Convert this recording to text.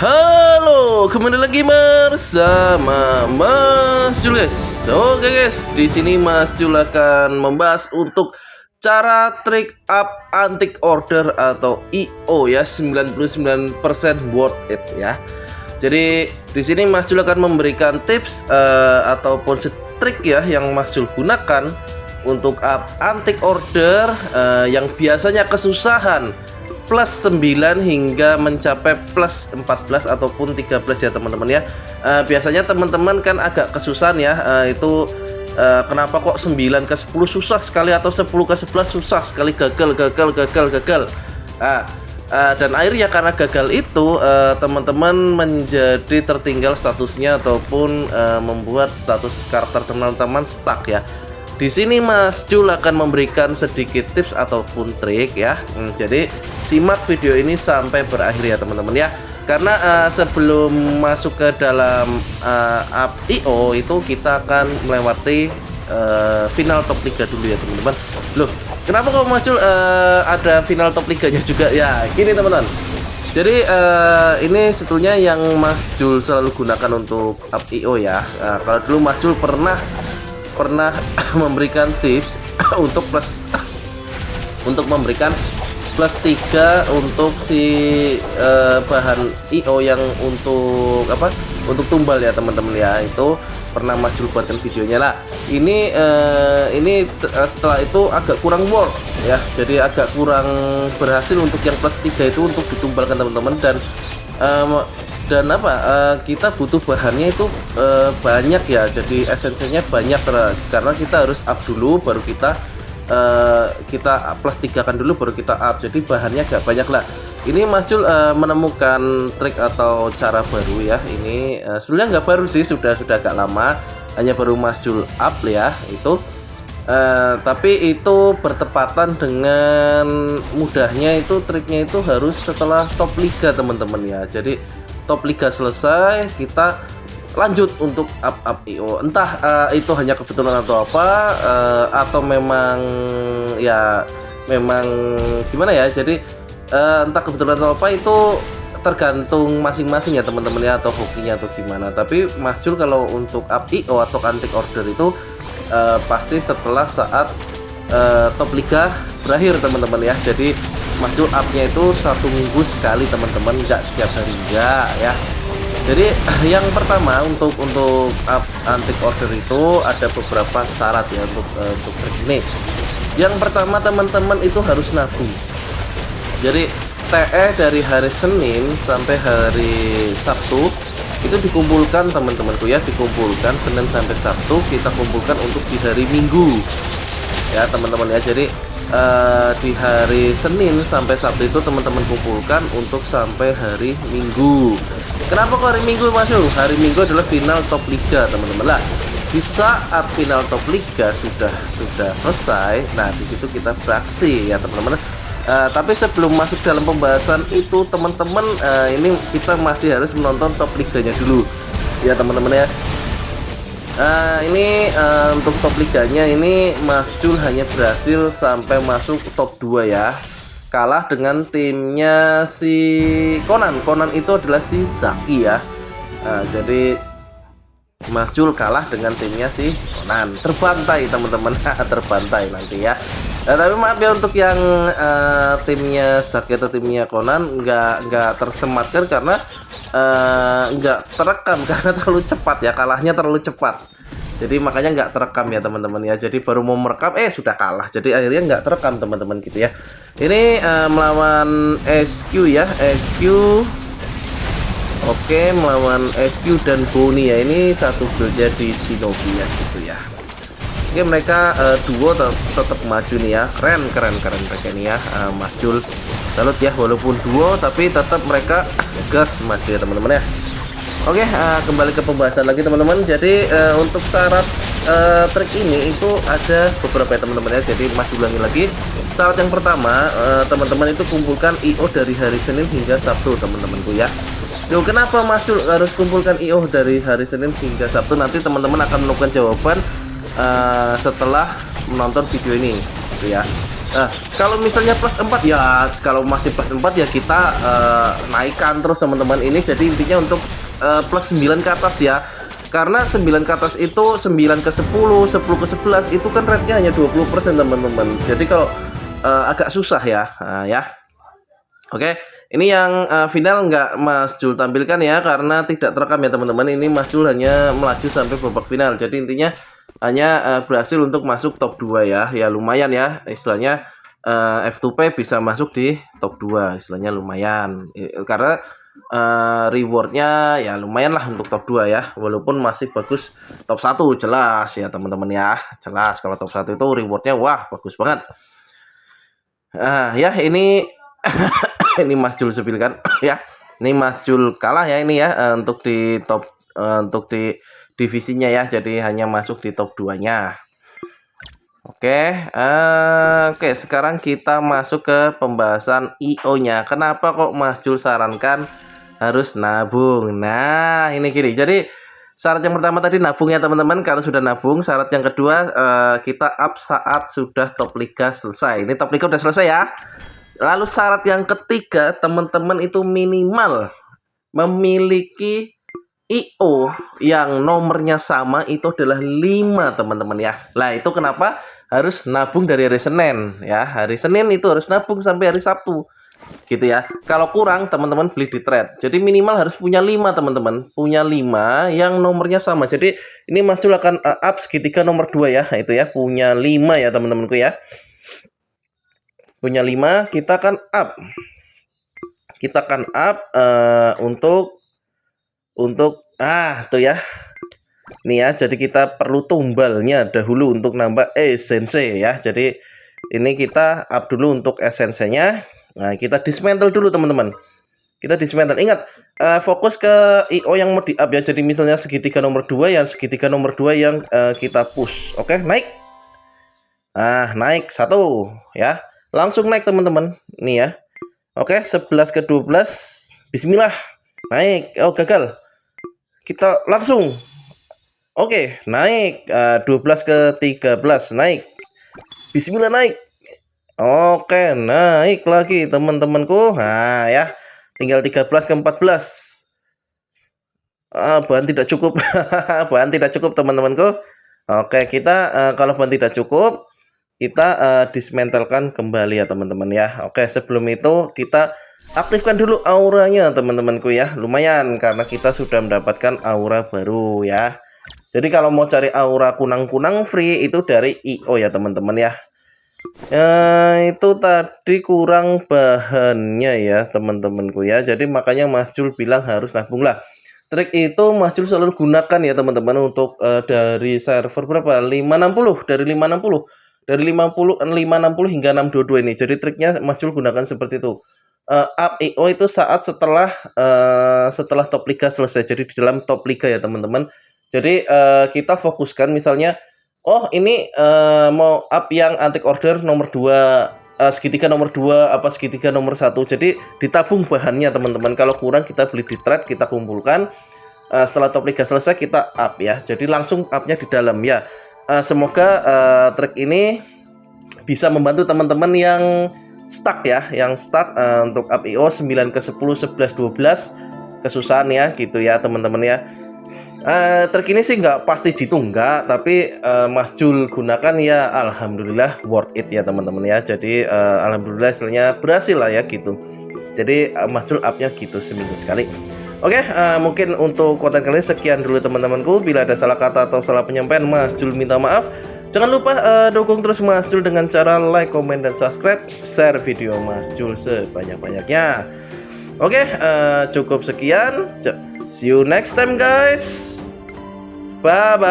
Halo, kembali lagi bersama Mas Jul guys. Oke guys, di sini Mas Jul akan membahas untuk cara trik up antik order atau IO ya, 99% worth it ya. Jadi di sini Mas Jul akan memberikan tips ataupun trik ya yang Mas Jul gunakan untuk up antik order yang biasanya kesusahan plus 9 hingga mencapai plus 14 ataupun 13 ya teman-teman ya. Biasanya teman-teman kan agak kesusahan ya, itu kenapa kok 9 ke 10 susah sekali atau 10 ke 11 susah sekali, gagal. Dan akhirnya karena gagal itu teman-teman menjadi tertinggal statusnya ataupun membuat status karakter teman-teman stuck ya. Di sini Mas Jul akan memberikan sedikit tips ataupun trik ya. Jadi simak video ini sampai berakhir ya teman-teman ya. Karena sebelum masuk ke dalam up IO itu kita akan melewati final top liga dulu ya teman-teman. Loh, kenapa kok Mas Jul ada final top liganya juga ya? Gini teman-teman. Jadi ini sebetulnya yang Mas Jul selalu gunakan untuk up IO ya. Kalau dulu Mas Jul pernah memberikan tips untuk memberikan plus 3 untuk si bahan IO yang untuk tumbal ya teman-teman ya. Itu pernah Mas Jul buatkan videonya lah. Ini setelah itu agak kurang work ya, jadi agak kurang berhasil untuk yang plus 3 itu untuk ditumbalkan teman-teman. Dan kita butuh bahannya itu banyak ya, jadi esensinya banyak karena kita harus up dulu baru kita plus 3 kan dulu baru kita up, jadi bahannya agak banyak lah. Ini Mas Jul menemukan trik atau cara baru ya. Ini sebenarnya nggak baru sih, sudah agak lama, hanya baru Mas Jul up ya itu. Tapi itu bertepatan dengan mudahnya, itu triknya itu harus setelah top liga teman-teman ya. Jadi top liga selesai kita lanjut untuk up IO. Entah itu hanya kebetulan atau apa, atau memang gimana ya. Jadi entah kebetulan atau apa, itu tergantung masing-masing ya teman-teman ya, atau hokinya atau gimana. Tapi Mas Jul kalau untuk up IO atau antik order itu pasti setelah saat top liga berakhir teman-teman ya. Jadi Mas Jul up-nya itu 1 minggu sekali teman-teman, nggak setiap hari enggak ya. Jadi yang pertama untuk up antik order itu ada beberapa syarat ya untuk trik ini. Yang pertama teman-teman itu harus nabung. Jadi TE dari hari Senin sampai hari Sabtu itu dikumpulkan teman-temanku ya, dikumpulkan Senin sampai Sabtu kita kumpulkan untuk di hari Minggu ya teman-teman ya. Jadi di hari Senin sampai Sabtu itu teman-teman kumpulkan untuk sampai hari Minggu. Kenapa kok hari Minggu Mas Jul? Hari Minggu adalah final top liga teman-teman lah. Di saat final top liga sudah selesai, nah di situ kita beraksi ya teman-teman. Tapi sebelum masuk dalam pembahasan itu teman-teman, ini kita masih harus menonton top liganya dulu ya teman-teman ya. Ini untuk top liganya ini Mas Jul hanya berhasil sampai masuk top 2 ya. Kalah dengan timnya si Conan itu adalah si Zaki ya. Jadi Mas Jul kalah dengan timnya si Conan, terbantai teman-teman. Terbantai nanti ya. Tapi maaf ya untuk yang timnya Zaki atau timnya Conan nggak tersematkan karena nggak terekam karena terlalu cepat ya, kalahnya terlalu cepat. Jadi makanya nggak terekam ya teman-teman ya. Jadi baru mau merekam sudah kalah, jadi akhirnya nggak terekam teman-teman gitu ya. Ini melawan SQ ya, SQ. Oke, melawan SQ dan Boni ya. Ini satu buildnya di Shinobi ya gitu ya. Oke, mereka duo tetap maju nih ya. Keren mereka nih ya. Mas Jul salut ya, walaupun duo tapi tetap mereka gas maju ya teman-teman ya. Oke, kembali ke pembahasan lagi teman-teman. Jadi untuk syarat trik ini itu ada beberapa ya teman-teman ya. Jadi Mas ulangi lagi. Syarat yang pertama, teman-teman itu kumpulkan IO dari hari Senin hingga Sabtu teman-temanku ya. Loh, kenapa Mas Jul harus kumpulkan IO dari hari Senin hingga Sabtu? Nanti teman-teman akan menemukan jawaban setelah menonton video ini gitu ya. Nah, kalau misalnya plus 4 ya, kalau masih plus 4 ya kita naikkan terus teman-teman ini. Jadi intinya untuk plus 9 ke atas ya. Karena 9 ke atas itu 9 ke 10, 10 ke 11 itu kan rate-nya hanya 20% teman-teman. Jadi kalau agak susah ya. Nah, ya. Oke, ini yang final nggak Mas Jul tampilkan ya karena tidak terekam ya teman-teman. Ini Mas Jul hanya melaju sampai babak final. Jadi intinya hanya berhasil untuk masuk top 2 ya. Ya lumayan ya, istilahnya F2P bisa masuk di top 2, istilahnya lumayan. Karena rewardnya ya lumayan lah untuk top 2 ya. Walaupun masih bagus top 1 jelas ya teman-teman ya. Jelas kalau top 1 itu rewardnya wah bagus banget. Ya ini ini Mas Jul sepilkan ya. Ini Mas Jul kalah ya ini ya untuk di top untuk di divisinya ya. Jadi hanya masuk di top 2-nya. Oke, sekarang kita masuk ke pembahasan IO-nya. Kenapa kok Mas Jul sarankan harus nabung? Nah, ini gini. Jadi syarat yang pertama tadi nabung ya teman-teman. Kalau sudah nabung, syarat yang kedua kita up saat sudah top liga selesai. Ini top liga udah selesai ya. Lalu syarat yang ketiga, teman-teman itu minimal memiliki IO yang nomornya sama itu adalah 5 teman-teman ya. Nah itu kenapa harus nabung dari hari Senin ya. Hari Senin itu harus nabung sampai hari Sabtu gitu ya. Kalau kurang teman-teman beli di trade. Jadi minimal harus punya 5 teman-teman. Punya 5 yang nomornya sama. Jadi ini Mas Jul akan up segitiga nomor 2 ya. Itu ya punya 5 ya teman-temanku ya. Punya 5 kita akan up. Kita akan up untuk tuh ya. Nih ya, jadi kita perlu tumbalnya dahulu untuk nambah esensi ya. Jadi ini kita up dulu untuk esensinya. Nah, kita dismantle dulu teman-teman. Kita dismantle. Ingat, fokus ke IO yang mau di up ya. Jadi misalnya segitiga nomor 2 yang segitiga nomor 2 yang kita push. Oke, naik. Nah, naik 1 ya. Langsung naik teman-teman. Nih ya. Oke, 11 ke 12. Bismillah. Naik. Oh, gagal. Kita langsung. Oke, naik. 12 ke 13. Naik. Bismillah naik. Oke, naik lagi teman-temanku. Nah, ya. Tinggal 13 ke 14. Bahan tidak cukup. Bahan tidak cukup teman-temanku. Oke, kita kalau bahan tidak cukup kita dismantelkan kembali ya teman-teman ya. Oke, sebelum itu kita aktifkan dulu auranya teman-temanku ya. Lumayan karena kita sudah mendapatkan aura baru ya. Jadi kalau mau cari aura kunang-kunang free itu dari IO ya teman-teman ya. Itu tadi kurang bahannya ya teman-temanku ya. Jadi makanya Mas Jul bilang harus nabung lah. Trik itu Mas Jul selalu gunakan ya teman-teman untuk dari server berapa? 560 dari 560. Dari 560 hingga 622 ini. Jadi triknya Mas Jul gunakan seperti itu. Up IO itu saat setelah top liga selesai. Jadi di dalam top liga ya teman-teman. Jadi kita fokuskan misalnya ini mau up yang antik order nomor 2, segitiga nomor 2 apa segitiga nomor 1. Jadi ditabung bahannya teman-teman. Kalau kurang kita beli di trade, kita kumpulkan. Setelah top liga selesai kita up ya. Jadi langsung upnya di dalam ya. Semoga trik ini bisa membantu teman-teman yang stuck ya, yang stuck untuk up IO 9 ke 10, 11, 12 kesusahan ya gitu ya teman-teman ya. Trik ini sih nggak pasti jitu enggak, tapi Mas Jul gunakan ya alhamdulillah worth it ya teman-teman ya. Jadi alhamdulillah hasilnya berhasil lah ya gitu. Jadi Mas Jul upnya gitu seminggu sekali. Oke, mungkin untuk konten kali ini sekian dulu teman-temanku. Bila ada salah kata atau salah penyampaian, Mas Jul minta maaf. Jangan lupa dukung terus Mas Jul dengan cara like, komen, dan subscribe. Share video Mas Jul sebanyak-banyaknya. Oke, cukup sekian. See you next time guys. Bye-bye.